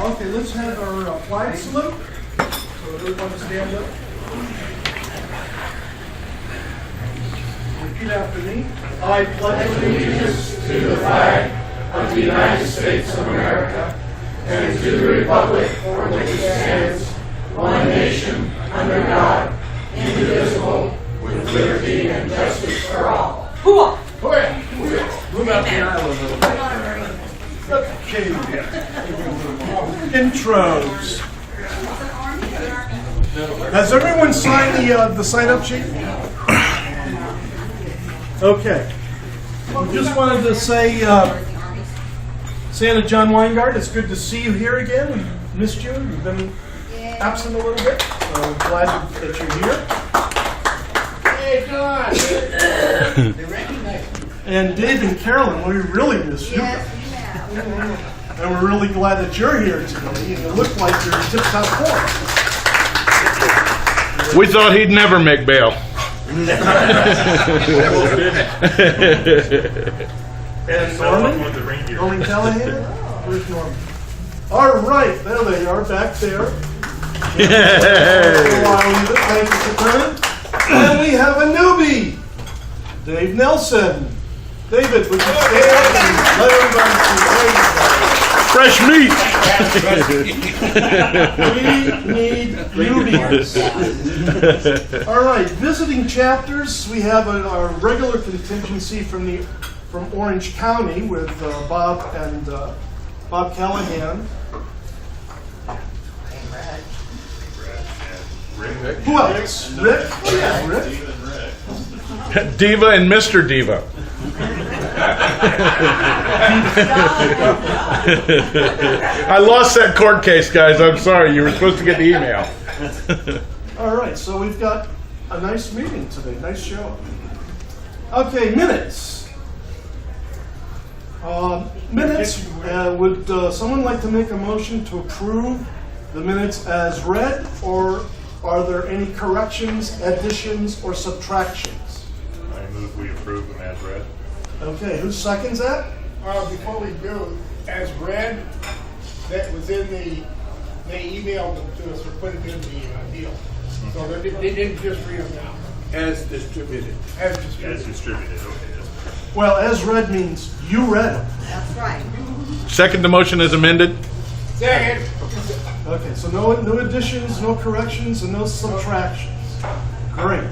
Okay, let's have our flag salute. So everyone stand up. Repeat after me. I pledge allegiance to the flag of the United States of America and to the republic for which it stands, one nation, under God, indivisible, with liberty and justice for all. Move out the aisle a little bit. Okay. Intros. Has everyone signed the sign-up sheet? Okay. Just wanted to say, Santa John Weingart, it's good to see you here again. We missed you. You've been absent a little bit. So glad that you're here. Hey, John! They recognize you. And Dave and Carolyn, we really miss you. Yes, we have. And we're really glad that you're here today. You look like you're in tip-top form. We thought he'd never make bail. And Norman Callahan? Where's Norman? All right, there they are, back there. Thank you for coming. And we have a newbie, Dave Nelson. David, would you stand and let everybody see? Fresh meat. We need newbies. All right, visiting chapters. We have our regular contingency from Orange County with Bob and Bob Callahan. Rick. Who else? Rick? Yeah, Rick. Diva and Mr. Diva. I lost that court case, guys. I'm sorry. You were supposed to get the email. All right, so we've got a nice meeting today. Nice show. Okay, minutes. Minutes. Would someone like to make a motion to approve the minutes as read, or are there any corrections, additions, or subtractions? I move we approve them as read. Okay, who seconds that? Before we do, as read, that was in they emailed them to us or put it in the deal. So they didn't just read them now. As distributed. As As distributed. distributed, okay. Well, as read means you read it. That's right. Second the motion as amended. Second. Okay, so no additions, no corrections, and no subtractions. Great.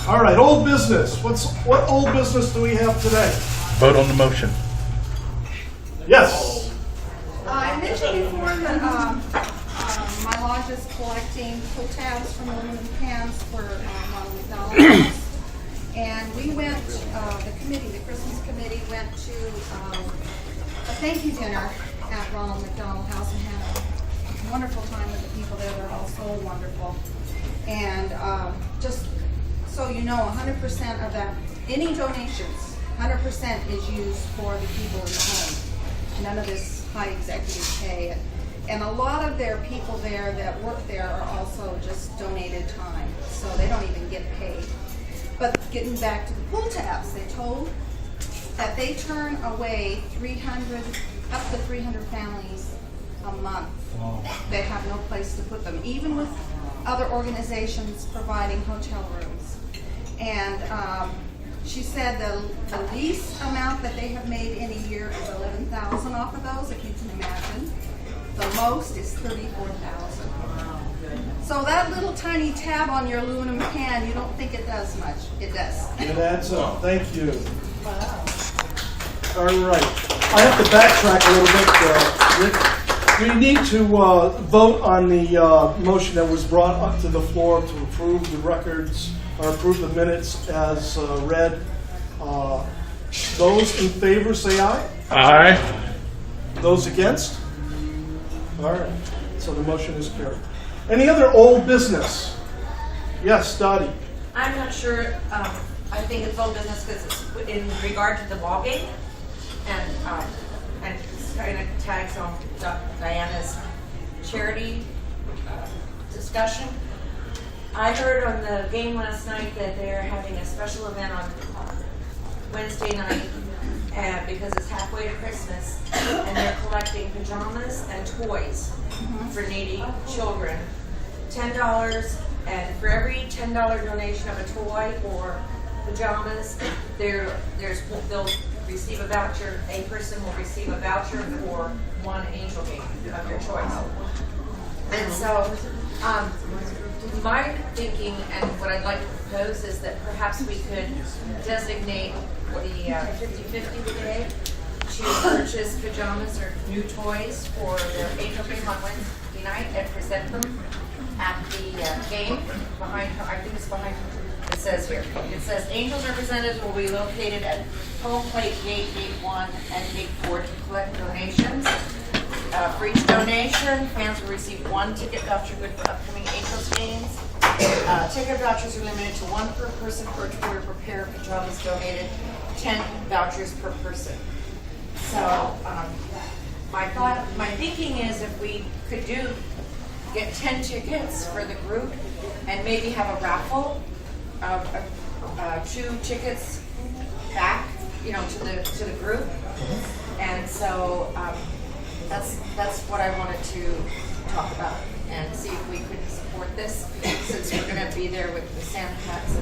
All right, old business. What old business do we have today? Vote on the motion. Yes. I mentioned before that my lodge is collecting pull tabs from aluminum cans for Ronald McDonald House. And we went, the Christmas committee went to a thank you dinner at Ronald McDonald House and had a wonderful time with the people there. They're all so wonderful. And just so you know, 100% of that, any donations, 100% is used for the people in the home. None of this high executive pay. And a lot of their people there that work there are also just donated time, so they don't even get paid. But getting back to the pull tabs, they told that they turn away up to 300 families a month. They have no place to put them, even with other organizations providing hotel rooms. And she said the least amount that they have made in a year is $11,000 off of those, if you can imagine. The most is $34,000. So that little tiny tab on your aluminum can, you don't think it does much. It does. It adds up. Thank you. All right. I have to backtrack a little bit, Rick. We need to vote on the motion that was brought up to the floor to approve the records, or approve the minutes as read. Those in favor say aye. Aye. Those against? All right. So the motion is carried. Any other old business? Yes, Dottie. I'm not sure. I think it's old business because it's in regard to the ball game, and it's kind of tags on Diana's charity discussion. I heard on the game last night that they're having a special event on Wednesday night and because it's halfway to Christmas, and they're collecting pajamas and toys for needy children. $10, and for every $10 donation of a toy or pajamas, they'll receive a voucher. A person will receive a voucher for one angel game of your choice. And so, my thinking and what I'd like to propose is that perhaps we could designate the 50-50 today to purchase pajamas or new toys for their angel game on Wednesday night and present them at the game behind, I think it's behind, it says here. It says angels representatives will be located at home plate gate 1 and gate 4 to collect donations. For each donation, fans will receive one ticket voucher good for upcoming Angels games. Ticket vouchers are limited to one per person per toy or per pair of pajamas donated, 10 vouchers per person. So, my thinking is if we could get 10 tickets for the group and maybe have a raffle of 2 tickets back, to the group. And so, that's what I wanted to talk about and see if we could support this, since we're going to be there with the Santa hats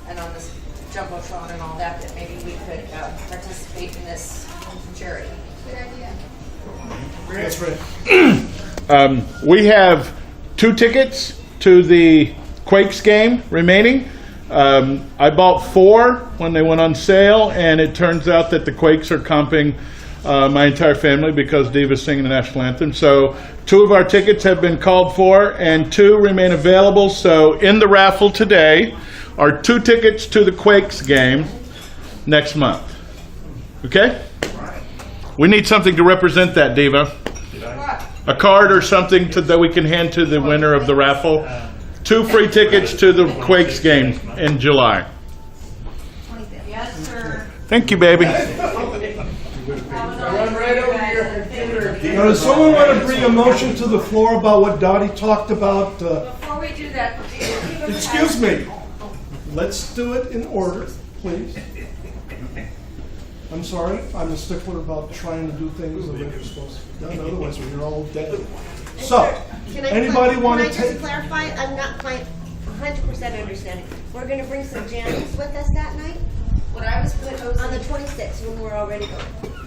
and on this jumbotron and all that maybe we could participate in this charity. Good idea. That's right. We have 2 tickets to the Quakes game remaining. I bought 4 when they went on sale, and it turns out that the Quakes are comping my entire family because Diva's singing the national anthem. So 2 of our tickets have been called for, and 2 remain available. So in the raffle today are 2 tickets to the Quakes game next month. Okay? We need something to represent that, Diva. A card or something that we can hand to the winner of the raffle. 2 free tickets to the Quakes game in July. 25th. Yes, sir. Thank you, baby. Run right over your computer. Now, does someone want to bring a motion to the floor about what Dottie talked about? Before we do that, Excuse me. Let's do it in order, please. I'm sorry, I'm a stickler about trying to do things the way they're supposed to be done, otherwise we're all dead. So, anybody want to Can I just take? clarify? I'm not quite 100% understanding. We're going to bring some jammies with us that night what I was proposing on the 26th when we're already going,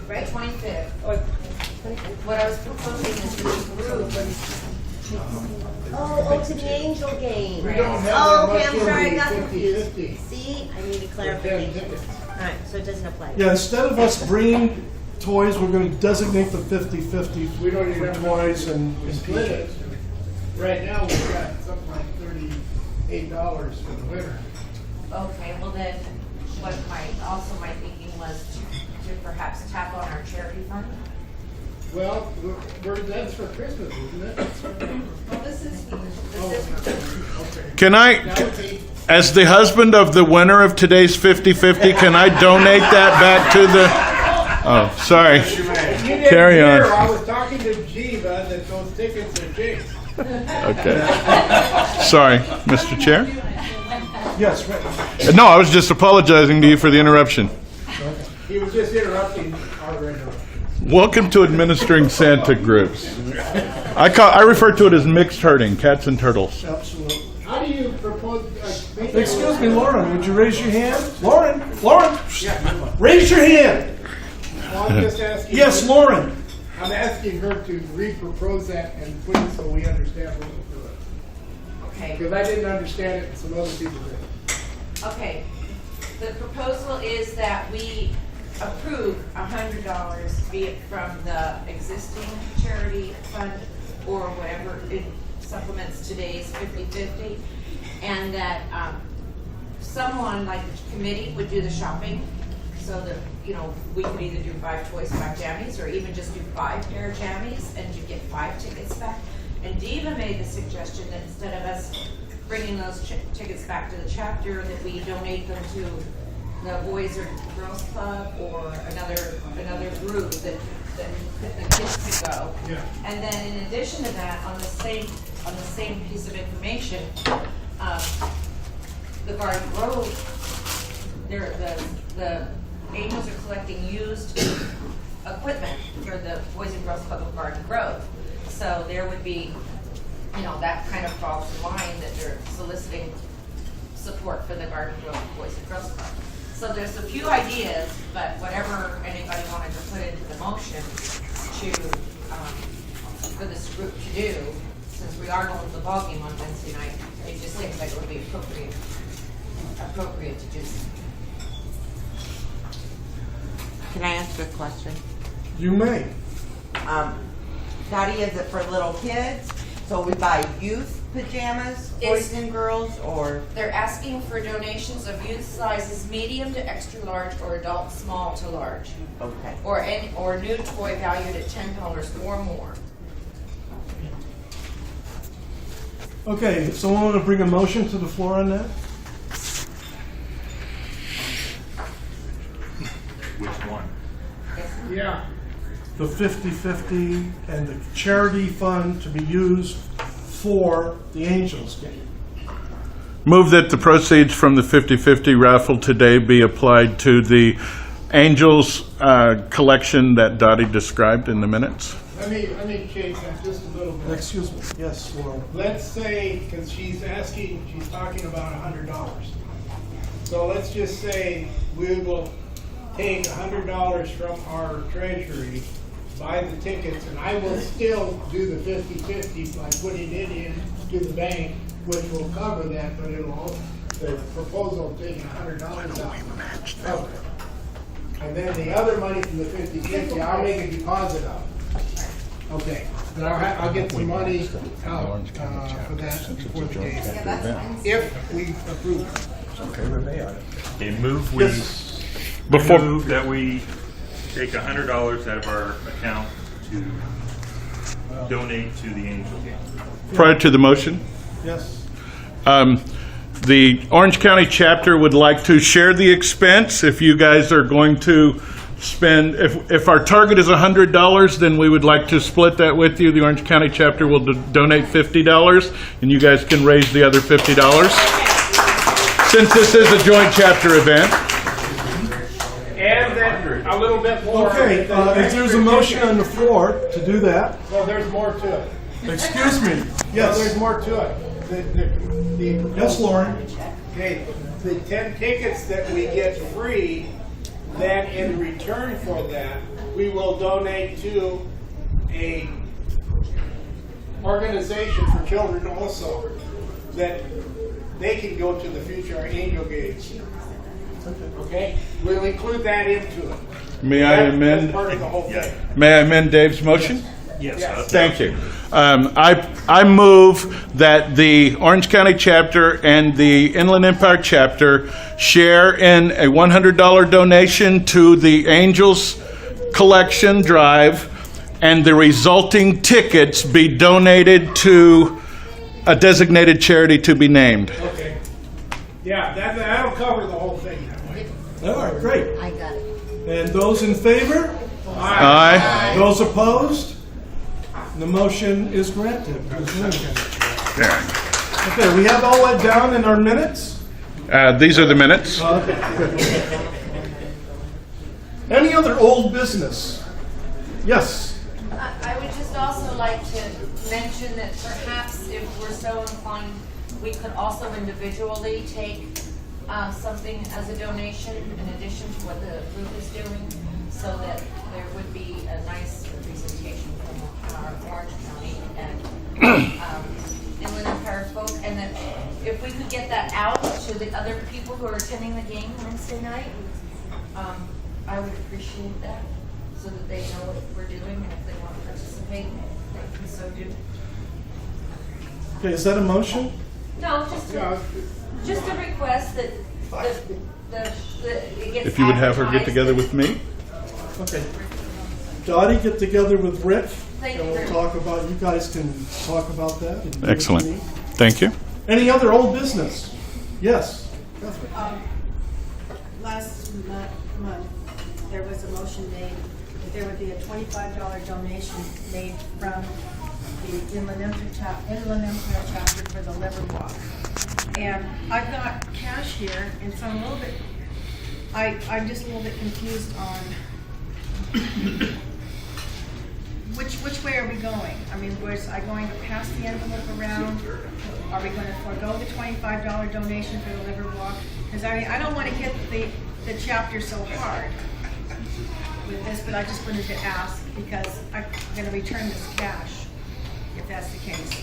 right? 25th. Or 25th? What I was proposing is for the group. Oh, to the Angel game. We don't have Oh, that okay, much I'm sorry, I for got the confused. 50-50. See, I need a 10 clarification. tickets. All right, so it doesn't apply. Yeah, instead of us bringing toys, we're going to designate the 50-50 We don't even for have toys and split it. Right now, we've got something like $38 for the winner. Okay, well then, what my thinking was to perhaps tap on our charity fund. Well, that's for Christmas, isn't it? Well, this is. Okay. Can I, That would be, as the husband of the winner of today's 50-50, can I donate that back to the... Oh, sorry. you didn't Carry on. hear, I was talking to Jiva that those tickets are Jake's. Okay. Sorry, Mr. Chair. yes, right. No, I was just apologizing to you for the interruption. He was just interrupting our interruption. Welcome to administering Santa groups. I refer to it as mixed herding, cats and turtles. Absolutely. How do you propose? Excuse me, Lauren, would you raise your hand? Lauren, raise your hand. Well, I'm just asking. Yes, Lauren. I'm asking her to re-propose that and put it so we understand what we're doing. Okay. Because I didn't understand it, and some other people did. Okay, the proposal is that we approve $100, be it from the existing charity fund or whatever it supplements today's 50-50, and that someone like the committee would do the shopping, so that, we could either do 5 toys, 5 jammies, or even just do 5 pair of jammies, and you get 5 tickets back. And Diva made the suggestion that instead of us bringing those tickets back to the chapter, that we donate them to the Boys or Girls Club or another group that the kids could go. Yeah. And then in addition to that, on the same piece of information, the Garden Grove, the Angels are collecting used equipment for the Boys and Girls Club of Garden Grove. So there would be, that kind of falls in line that they're soliciting support for the Garden Grove Boys and Girls Club. So there's a few ideas, but whatever anybody wanted to put into the motion for this group to do, since we are going to the ballgame on Wednesday night, it just seems like it would be appropriate to do so. Can I ask a question? You may. Dottie, is it for little kids? So we buy youth pajamas, boys and girls, or? They're asking for donations of youth sizes medium to extra large or adult small to large. Okay. Or new toy valued at $10 or more. Okay, someone want to bring a motion to the floor on that? Which one? Yeah. The 50-50 and the charity fund to be used for the Angels game. Move that the proceeds from the 50-50 raffle today be applied to the Angels collection that Dottie described in the minutes. Let me change that just a little bit. Excuse me. Yes, Laura. Let's say, because she's talking about $100. So let's just say we will take $100 from our treasury, buy the tickets, and I will still do the 50-50 by putting it into the bank, which will cover that, but the proposal of taking $100 out. Cover it. And then the other money from the 50-50, I'll make a deposit of. Okay, then I'll get some money out for that before the game, if we approve it. Okay, move we move that we take $100 out of our account to donate to the Angel game. Prior to the motion, Yes. the Orange County chapter would like to share the expense. If you guys are going to spend, if our target is $100, then we would like to split that with you. The Orange County chapter will donate $50, and you guys can raise the other $50. Since this is a joint chapter event. And then a little bit more. Okay, if there's a motion on the floor to do that, Well, there's more to it. excuse me. Well, Yes. there's more to it. The Yes, Lauren. Okay, the 10 tickets that we get free, then in return for that, we will donate to a organization for children also, that they can go to the future Angel games. Okay? We'll include that into it. May I amend? That's part of the whole thing. May I amend Dave's motion? Yes. Thank you. I move that the Orange County chapter and the Inland Empire chapter share in a $100 donation to the Angels collection drive, and the resulting tickets be donated to a designated charity to be named. Okay. Yeah, that'll cover the whole thing that way. All right, great. I got it. And those in favor? Aye. Those opposed? The motion is granted. Okay, we have all that down in our minutes? These are the minutes. Any other old business? Yes. I would just also like to mention that perhaps if we're so inclined, we could also individually take something as a donation in addition to what the group is doing, so that there would be a nice presentation from our Orange County and Inland Empire folk, and that if we could get that out to the other people who are attending the game Wednesday night, I would appreciate that, so that they know what we're doing, and if they want to participate, they can so do. Okay, is that a motion? No, just a request that it gets If you would have her get advertised. together with me. Okay. Dottie, get together with Rick. Thank And you. we'll talk about, you guys can talk about that. and give it to Excellent. me. Thank you. Any other old business? Yes. Last month, there was a motion made that there would be a $25 donation made from the Inland Empire chapter for the liver walk. And I've got cash here, and so I'm a little bit I'm just a little bit confused on which way are we going? I mean, was I going to pass the envelope around? Are we going to forego the $25 donation for the liver walk? Because I don't want to hit the chapter so hard with this, but I just wanted to ask because I'm going to return this cash if that's the case.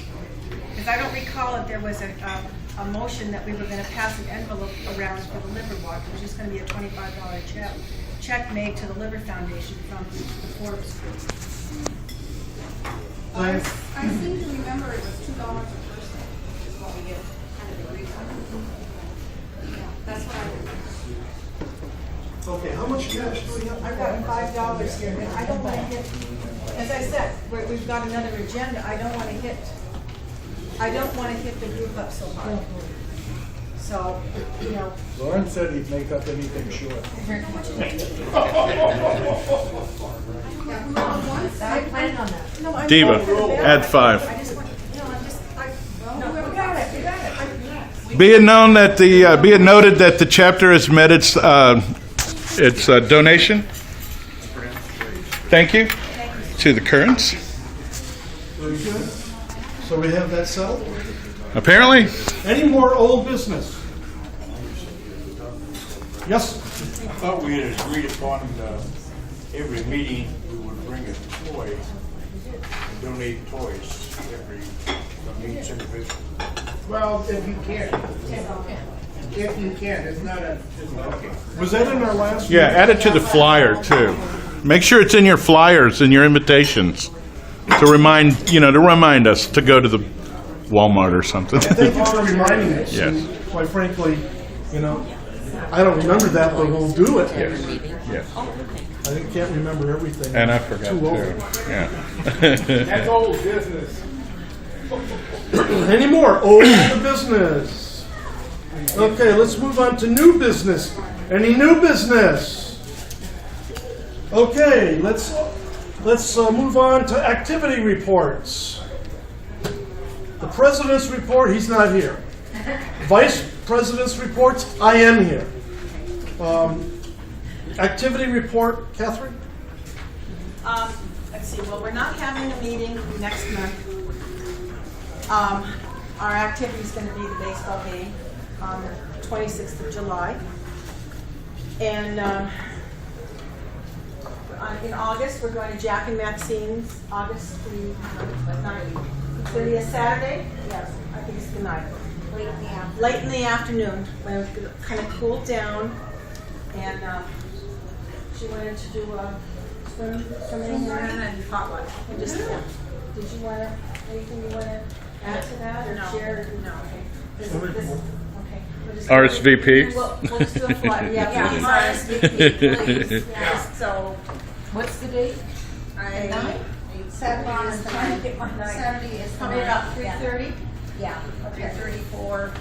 Because I don't recall that there was a motion that we were going to pass an envelope around for the liver walk. It was just going to be a $25 check made to the Liver Foundation from the Forbes Group. I seem to remember it was $2 a person is what we get kind of agreed on. Yeah, that's what I remember. Okay, how much cash do we have? I've got $5 here, and I don't want to hit, as I said, we've got another agenda, I don't want to hit the group up so hard. So, you know. Lauren said he'd make up anything short. I planned on that. No, I'm Diva, going for the add ballot. 5. I just want, no, I'm just, no, we got it, we got it. Be it known that be it noted that the chapter has met its donation. Thank you to the Currents. Very good. So we have that settled. Apparently, Any more old business? Yes? I thought we had agreed upon every meeting we would bring a toy and donate toys from each individual. Well, if you can. If you can, it's not a, okay. Was that in our last? yeah, add it to the flyer too. Make sure it's in your flyers and your invitations to remind us to go to the Walmart or something. Thank you for reminding us. Yes. And quite frankly, I don't remember that, but we'll do it. Yes. I can't remember everything. And I forgot Too old. too. Yeah. That's old business. Any more old business? Okay, let's move on to new business. Any new business? Okay, let's move on to activity reports. The president's report, he's not here. Vice president's reports, I am here. Activity report, Catherine? Let's see, well, we're not having a meeting next month. Our activity is going to be the baseball game on the 26th of July. And in August, we're going to Jack and Maxine's, August the 9th. It's going to be a Saturday? Yes, I think it's the 9th. Late in the afternoon, when it's going to kind of cool down. And she wanted to do a swimming and potluck. And just, did you want to, anything you want to add to that or share? No. Okay. RSVP. We'll just do a flyer. Yeah, RSVP, please. Yeah. So, what's the date? Saturday is the night. Saturday is Probably about 3:30. Yeah, 3:34.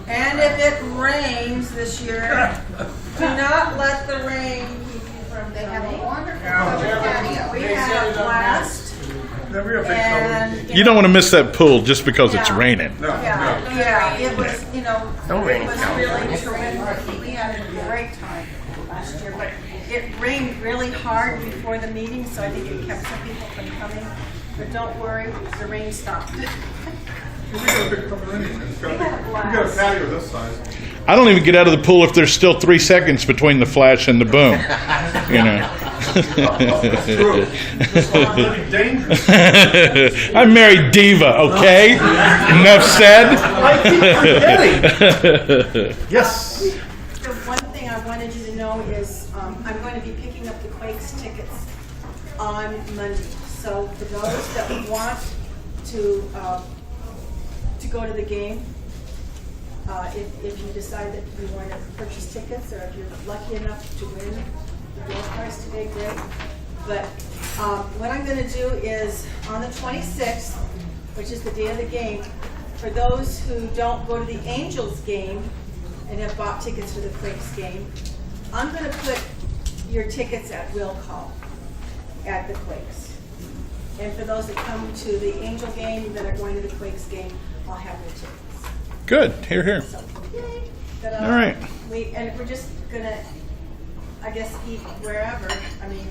And if it rains this year, do not let the rain keep you from They have a coming. wonderful patio. We had a blast. And You don't want to miss that pool just because it's Yeah. raining. yeah, it was, it was really terrific. We had a great time Last year, but it rained really hard before the meeting, so I think it kept some people from coming. But don't worry, the rain stopped. We got a big couple anyways. We got a patio this size. I don't even get out of the pool if there's still 3 seconds between the flash and the boom. True. It's living dangerous. I'm married diva, okay? Enough said. I keep forgetting. Yes. The one thing I wanted you to know is I'm going to be picking up the Quakes tickets on Monday. So for those that want to go to the game, if you decide that you want to purchase tickets, or if you're lucky enough to win the door prize today, great. But what I'm going to do is on the 26th, which is the day of the game, for those who don't go to the Angels game and have bought tickets for the Quakes game, I'm going to put your tickets at will call at the Quakes. And for those that come to the Angel game that are going to the Quakes game, I'll have your tickets. Good. Here, here. So, yay. But, All right. And we're just gonna I guess eat wherever. I mean,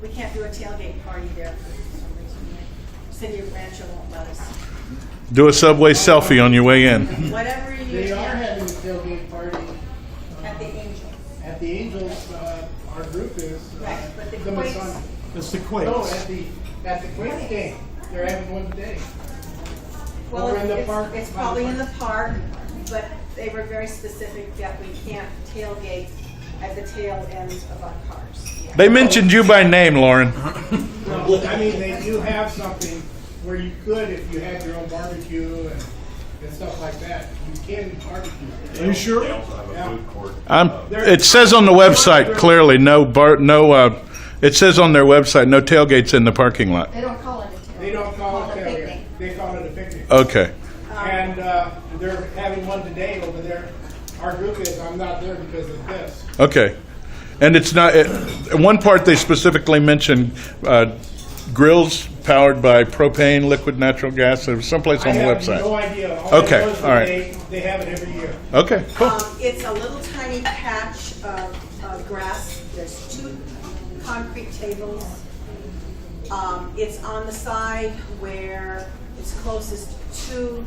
we can't do a tailgate party there for some reason. City of Rancho won't let us. Do a Subway selfie on your way in. Whatever you They are can. having a tailgate party At the Angel. at the Angels, our group is. Right, but the Plymouth Quakes- Sun. It's the No, Quakes. at the Quakes game, they're having one today. Well, Over in the park? it's probably in the park, but they were very specific that we can't tailgate at the tail ends of our cars. They mentioned you by name, Lauren. No, I mean, they do have something where you could, if you had your own barbecue and stuff like that, you can barbecue. Are you sure? Yeah. It says on the website clearly, it says on their website, no tailgates in the parking lot. They don't call it a tailgate. They don't call it a tailgate, picnic. they call it a picnic. Okay. And they're having one today over there. Our group is, I'm not there because of this. Okay. And it's not, in one part they specifically mentioned grills powered by propane, liquid natural gas. There was someplace on the I have website. no idea. All I Okay, know is all right. They have it every year. Okay, cool. It's a little tiny patch of grass. There's 2 concrete tables. It's on the side where it's closest to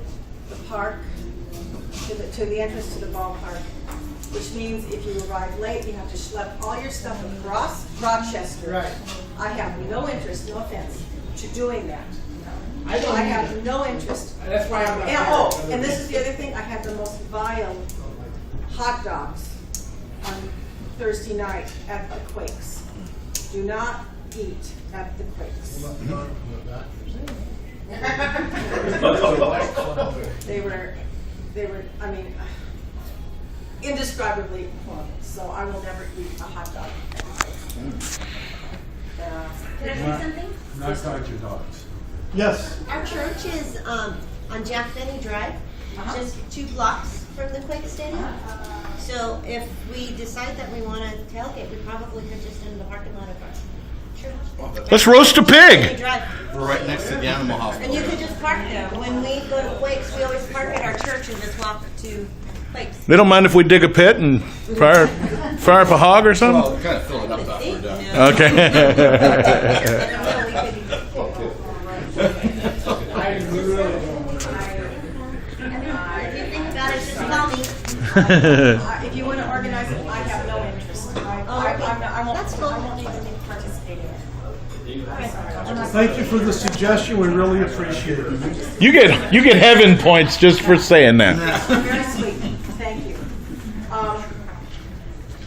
the park, to the entrance to the ballpark, which means if you arrive late, you have to schlep all your stuff across Rochester. Right. I have no interest, no offense, to doing that. I don't I either. have no interest. That's why I'm not And, there. oh, and this is the other thing, I had the most vile hot dogs on Thursday night at the Quakes. Do not eat at the Quakes. They were, I mean, indescribably horrible, so I will never eat a hot dog at the Quakes. Can I say something? Knock out your dogs. Yes. Our church is on Jack Benny Drive, just 2 blocks from the Quake Stadium. So if we decide that we want to tailgate, we probably could just in the parking lot of our church. Let's roast a pig. Drive. We're right next to the animal hospital. And you could just park there. When we go to Quakes, we always park at our church and just walk to Quakes. They don't mind if we dig a pit and fire up a hog or Well, something? we kind of fill it up after we're done. Okay. I really don't. If you think about it, just call me. If you want to organize it, I have no interest. I won't, That's cool. I won't even participate in it. Thank you for the suggestion. We really appreciate it. You get heaven points just for saying that. Very sweet, thank you.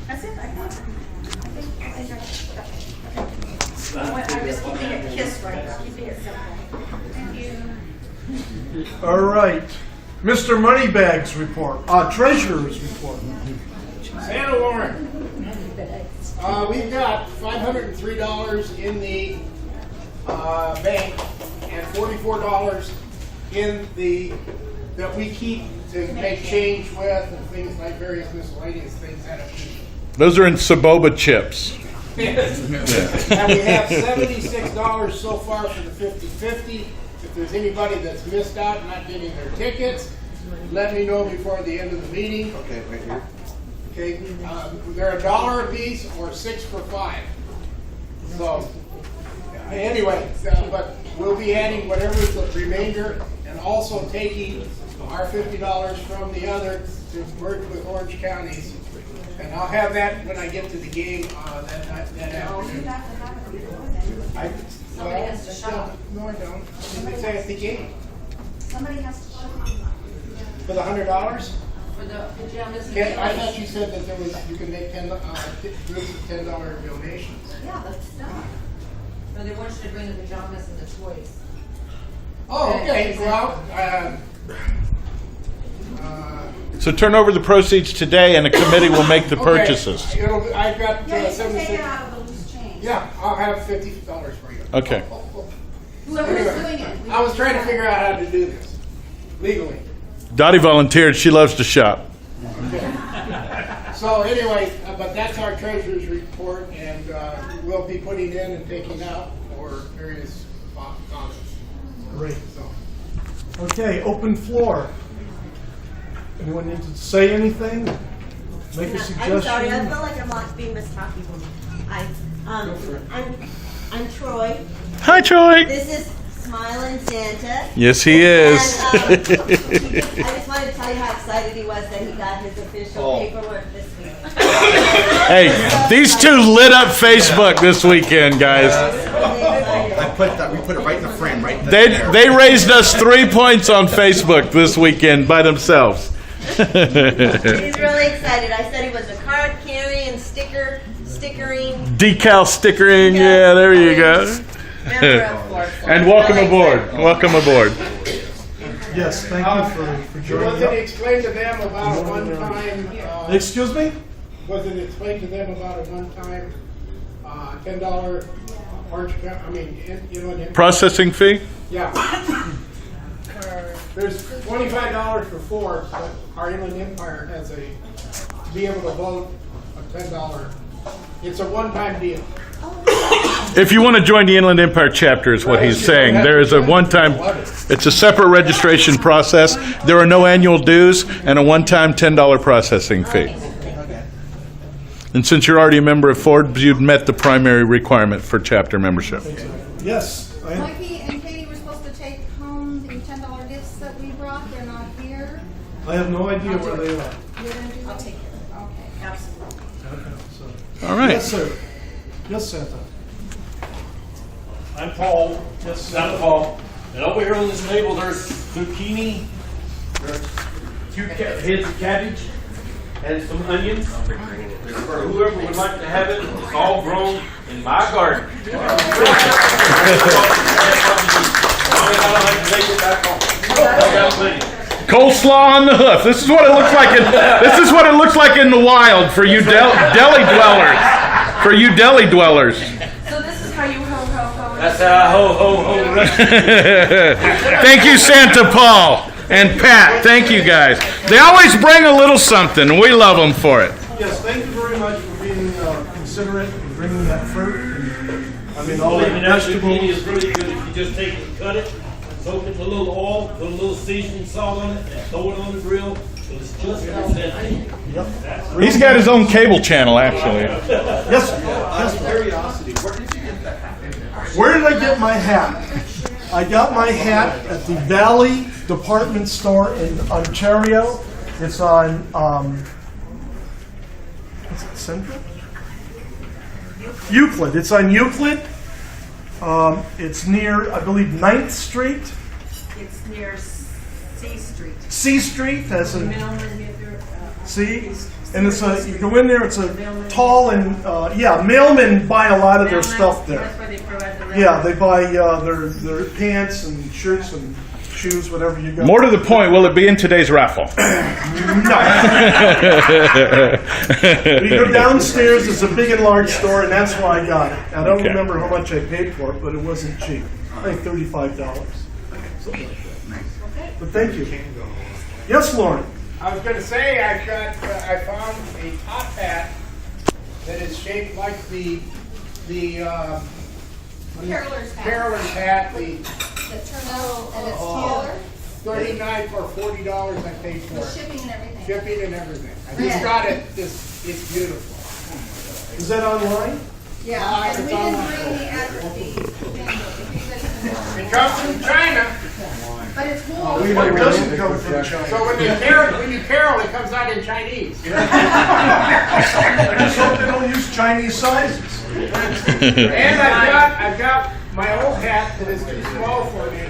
That's it, I'm just keeping it kiss right now, keeping it simple. Thank you. All right. Mr. Moneybags report, treasurer's report. Santa Lauren. We've got $503 in the bank and $44 in that we keep to make change with and things like various miscellaneous things that have Those are in Saboba chips. And we have $76 so far for the 50-50. If there's anybody that's missed out, not getting their tickets, let me know before the end of the meeting. Okay, right here. Okay, they're $1 a piece or 6 for 5. So, anyway, but we'll be adding whatever's the remainder and also taking our $50 from the other to merge with Orange County's. And I'll have that when I get to the game that afternoon. Somebody has to shop. No, I don't. They say at the game. Somebody has to shop. For the $100? For the pajamas. I thought you said that there was, you can make $10 donations. Yeah, that's done. No, they want you to bring the pajamas and the toys. Oh, okay, well, So turn over the proceeds today and a committee will make the okay. purchases. I've got Yeah, you can take 76. it out of the loose change. Yeah, I'll have $50 for you. Okay. Whoever's Anyway, doing it. I was trying to figure out how to do this legally. Dottie volunteered. She loves to shop. So anyway, but that's our treasurer's report, and we'll be putting in and taking out for various causes. Great. So, Okay, open floor. Anyone need to say anything? Make a I'm suggestion. sorry, I feel like I'm like being mistalking. I'm Troy. Hi, Troy. This is Smiling Santa. Yes, he is. And, I just wanted to tell you how excited he was that he got his official paperwork this week. Hey, these two lit up Facebook this weekend, guys. We put it right in the frame, right there. They raised us 3 points on Facebook this weekend by themselves. He's really excited. I said he was a card carrying, stickering. Decal stickering, yeah, there you go. Member of Fort Ford. And welcome Really aboard. excited. Welcome aboard. Yes, thank you for Was joining it us. explained to them about a one-time, Excuse me? was it explained to them about a one-time, $10 orange, Processing fee? Yeah. There's $25 for Forbes, but our Inland Empire has to be able to vote a $10. It's a one-time deal. If you want to join the Inland Empire chapter, is what he's saying. There is a one-time, it's a separate registration process. There are no annual dues and a one-time $10 processing fee. And since you're already a member of Forbes, you've met the primary requirement for chapter membership. Yes. I am. Mikey and Katie were supposed to take home the $10 gifts that we brought. They're not here. I have no idea where they are. You're gonna do that? I'll take care of Okay. it. Absolutely. Okay, so. All right. Yes, sir. Yes, Santa. I'm Paul, Yes, Santa Paul, and over here on this table there's zucchini, there's 2 heads of cabbage, and some onions. For whoever would like to have it, it's all grown in my garden. I don't have to take it back home. I got plenty. Coleslaw on the hoof. This is what it looks like. This is what it looks like in the wild for you deli dwellers. For you deli dwellers. So this is how you ho ho ho. That's how I ho ho ho. Thank you, Santa Paul and Pat. Thank you, guys. They always bring a little something, and we love them for it. Yes, thank you very much for being considerate and bringing that fruit. And, all the Believe me, that zucchini vegetables. is really good. If you just take it and cut it, soak it in a little oil, put a little seasoning salt on it, and throw it on the grill. It's just as empty. Yep. He's got his own cable channel, actually. Yes, sir. Yes, sir. Curiosity, where did you get that hat? Where did I get my hat? I got my hat at the Valley Department Store in Ontario. It's on, what's it, Central? Euclid. It's on Euclid. It's near, I believe, 9th Street. It's near C Street. C Street, that's a, Millman, see? And it's a, you go in there, it's a tall and, yeah, mailmen buy a lot of their stuff there. That's where they provide the Yeah, they buy their pants and shirts and shoes, whatever you got. More to the point, will it be in today's raffle? No. You go downstairs, it's a big and large store, and that's why I got it. I don't Okay. remember how much I paid for it, but it wasn't cheap. I think $35. Something like that. But thank you. Yes, Lauren? I was gonna say, I found a top hat that is shaped like the Carolers hat. Carolers hat, the That turned out, and it's taller. $39 or $40 I paid for The it. shipping and everything. Shipping and everything. I Yeah. just got it, it's beautiful. Is that online? Yeah, and we didn't bring the address, the handbook, if you guys can- It comes from China, but it's wool. It doesn't come from China. so when you carol, it comes out in Chinese. I just hope they don't use Chinese sizes. And I've got my old hat that is too small for me.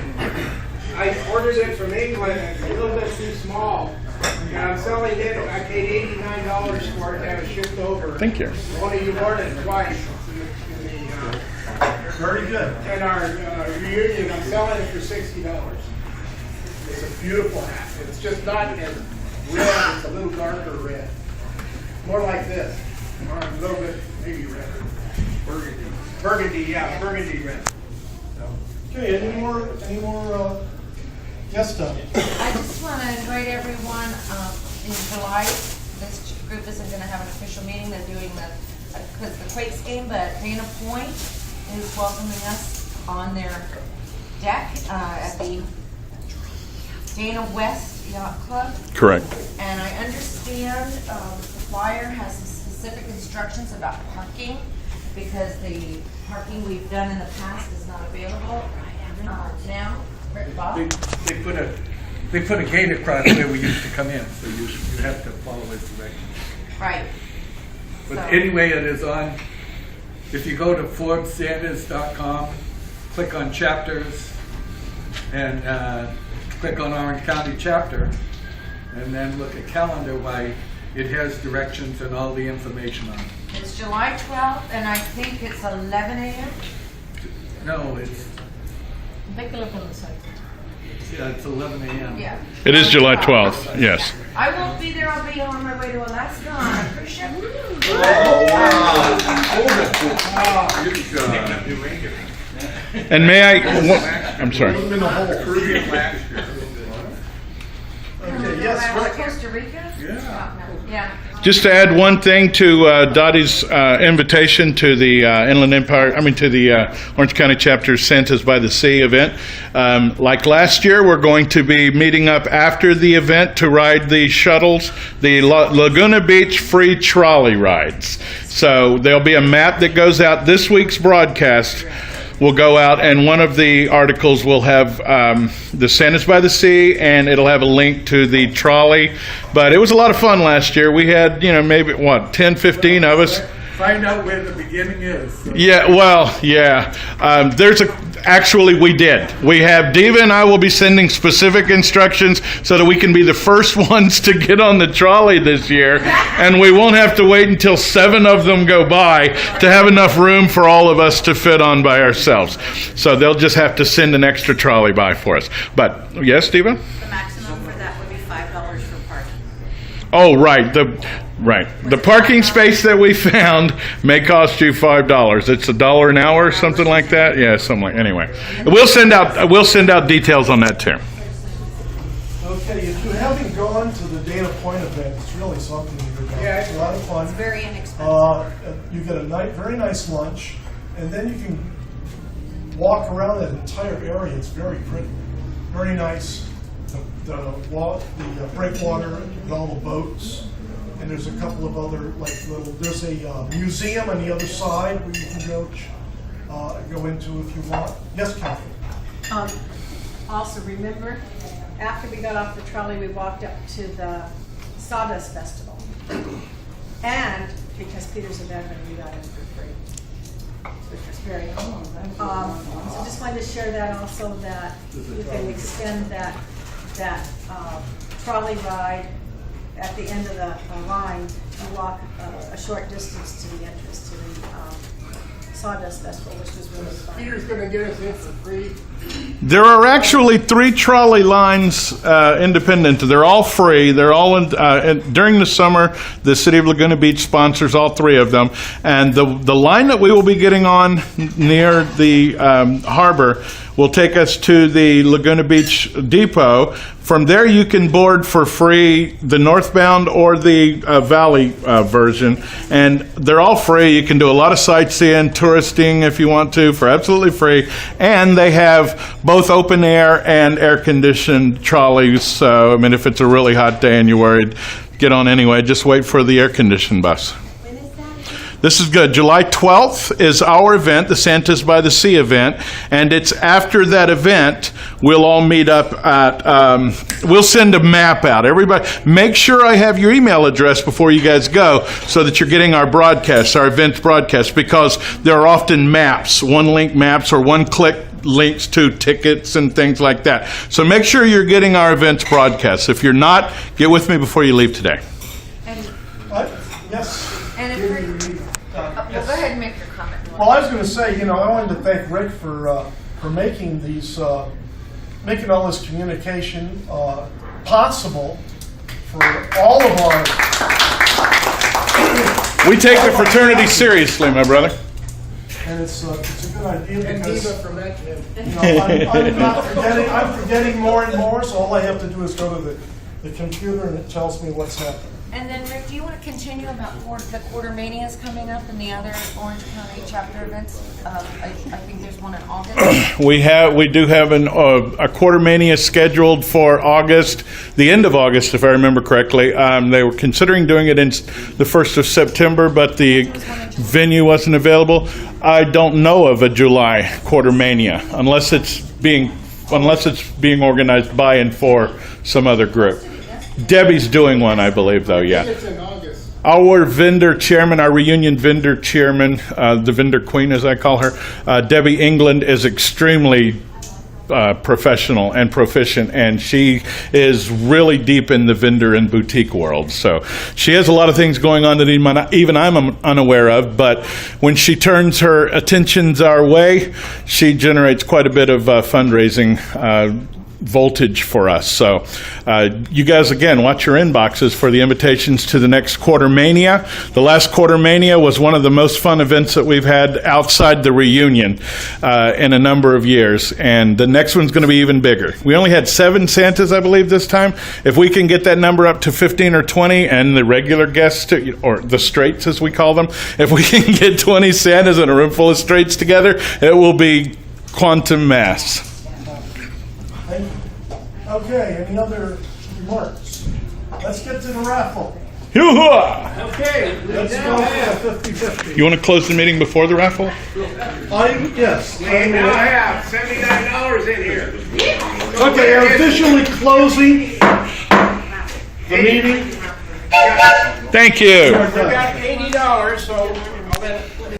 I ordered it from England, it's a little bit too small. And I'm selling it, I paid $89 for it to have it shipped over. Thank you. Only you ordered it twice Very good. in our reunion. I'm selling it for $60. It's a beautiful hat. It's just not as red, it's a little darker red. More like this, or a little bit maybe red. Burgundy. Burgundy, yeah, burgundy red. Okay, any more, yes, Doug? I just want to invite everyone, in July, this group isn't going to have an official meeting, they're doing because the Quakes game, but Dana Point is welcoming us on their deck, at the Dana West Yacht Club. Correct. And I understand, flyer has some specific instructions about parking, because the parking we've done in the past is not available now. Bob? They put a gate across where we used to come in, so you have to follow his directions. Right. But So- anyway, it is on, if you go to ForbesSanders.com, click on chapters, and click on Orange County chapter, and then look at calendar why it has directions and all the information on it. It's July 12th, and I think it's 11 a.m. No, it's, Take a look on the site. yeah, it's 11 a.m. Yeah. It is July 12th, yes. I won't be there. I'll be on my way to Alaska on a cruise ship. And may I, I'm sorry. In the hole. Okay, yes, Rick. Costa Rica? Yeah. Just to add one thing to Dottie's invitation to the Inland Empire, to the Orange County Chapter Santa's by the Sea event. Like last year, we're going to be meeting up after the event to ride the shuttles, the Laguna Beach free trolley rides. So there'll be a map that goes out. This week's broadcast will go out, and one of the articles will have the Santa's by the Sea, and it'll have a link to the trolley. But it was a lot of fun last year. We had, maybe, 10, 15 of us. Find out where the beginning is. So. Yeah, well, yeah. Actually, we did. We have, Diva and I will be sending specific instructions so that we can be the first ones to get on the trolley this year. And we won't have to wait until 7 of them go by to have enough room for all of us to fit on by ourselves. So they'll just have to send an extra trolley by for us. But, yes, Diva? The maximum for that would be $5 for parking. Oh, right. The parking space that we found may cost you $5. It's $1 an hour or something like that. Yeah, something like. Anyway, we'll send out details on that too. Okay, if you haven't gone to the Dana Point event, it's really something to do. Yeah, It's a lot of fun. It's very inexpensive. You get a very nice lunch, and then you can walk around that entire area. It's very pretty, very nice. The breakwater and all the boats. And there's a couple of other, there's a museum on the other side where you can go into if you want. Yes, Kathy? Also, remember, after we got off the trolley, we walked up to the Sawdust Festival. And because Peter's a veteran, we got in for free, which was very cool. So just wanted to share that also, that you can extend that trolley ride at the end of the line and walk a short distance to the entrance to the Sawdust Festival, which was really fun. Peter's gonna get us in for free. There are actually 3 trolley lines independent. They're all free. They're all during the summer. The City of Laguna Beach sponsors all 3 of them. And the line that we will be getting on near the harbor will take us to the Laguna Beach Depot. From there, you can board for free the northbound or the valley version, and they're all free. You can do a lot of sightseeing, touristing if you want to, for absolutely free. And they have both open air and air-conditioned trolleys. So, if it's a really hot day and you're worried, get on anyway. Just wait for the air-conditioned bus. This is good. July 12th is our event, the Santa's by the Sea event, and it's after that event we'll all meet up at, we'll send a map out. Everybody, make sure I have your email address before you guys go so that you're getting our broadcasts, our event broadcasts, because there are often maps, one-link maps or one-click links to tickets and things like that. So make sure you're getting our events broadcasts. If you're not, get with me before you leave today. Yes? And if Yes. go ahead and make your comment. Well, I was going to say, I wanted to thank Rick for making these, making all this communication possible for all of our. We take the fraternity seriously, my brother. And it's a good idea And because Diva from that kid. I'm forgetting more and more, so all I have to do is go to the computer and it tells me what's happening. And then Rick, do you want to continue about the Quarter Manias coming up and the other Orange County chapter events? I think there's one in August. We do have a Quarter Mania scheduled for August, the end of August, if I remember correctly. They were considering doing it in the 1st of September, but the venue wasn't available. I don't know of a July Quarter Mania unless it's being organized by and for some other group. Debbie's doing one, I believe, though, yeah. It's in August. Our vendor chairman, our reunion vendor chairman, the vendor queen, as I call her, Debbie England, is extremely professional and proficient, and she is really deep in the vendor and boutique world. So she has a lot of things going on that even I'm unaware of, but when she turns her attentions our way, she generates quite a bit of fundraising voltage for us. So you guys, again, watch your inboxes for the invitations to the next Quarter Mania. The last Quarter Mania was one of the most fun events that we've had outside the reunion in a number of years, and the next one's going to be even bigger. We only had 7 Santas, I believe, this time. If we can get that number up to 15 or 20, and the regular guests, or the straights as we call them, if we can get 20 Santas in a room full of straights together, it will be quantum mass. Okay, any other remarks? Let's get to the raffle. Hoo-ha! Okay, Let's go for 50-50. You want to close the meeting before the raffle? Yes. we now have $79 in here. Okay, I'm officially closing the meeting. Thank you. We got $80, so